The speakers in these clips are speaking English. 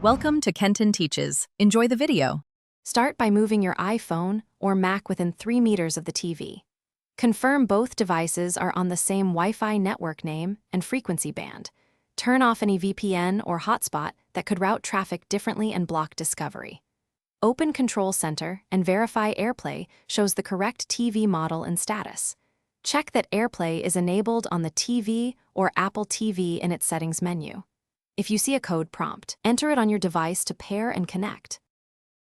Welcome to Kenton Teaches. Enjoy the video. Start by moving your iPhone or Mac within 3 meters of the TV. Confirm both devices are on the same Wi-Fi network name and frequency band. Turn off any VPN or hotspot that could route traffic differently and block discovery. Open Control Center and verify AirPlay shows the correct TV model and status. Check that AirPlay is enabled on the TV or Apple TV in its settings menu. If you see a code prompt, enter it on your device to pair and connect.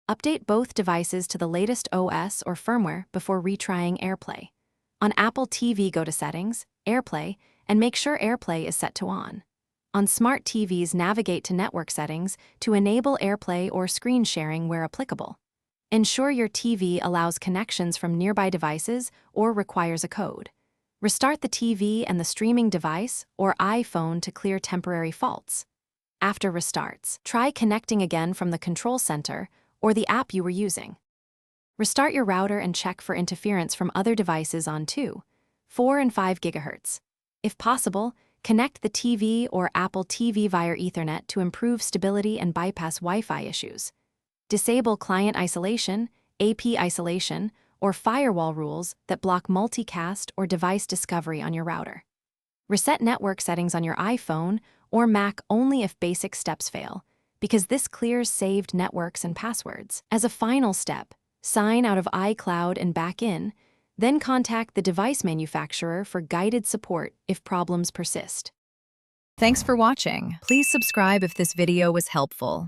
Update both devices to the latest OS or firmware before retrying AirPlay. On Apple TV, go to Settings, AirPlay, and make sure AirPlay is set to On. On smart TVs, navigate to Network Settings to enable AirPlay or screen sharing where applicable. Ensure your TV allows connections from nearby devices or requires a code. Restart the TV and the streaming device or iPhone to clear temporary faults. After restarts, try connecting again from the control center or the app you were using. Restart your router and check for interference from other devices on 2, 4, and 5 GHz. If possible, connect the TV or Apple TV via Ethernet to improve stability and bypass Wi-Fi issues. Disable client isolation, AP isolation, or firewall rules that block multicast or device discovery on your router. Reset network settings on your iPhone or Mac only if basic steps fail, because this clears saved networks and passwords. As a final step, sign out of iCloud and back in, then contact the device manufacturer for guided support if problems persist. Thanks for watching. Please subscribe if this video was helpful.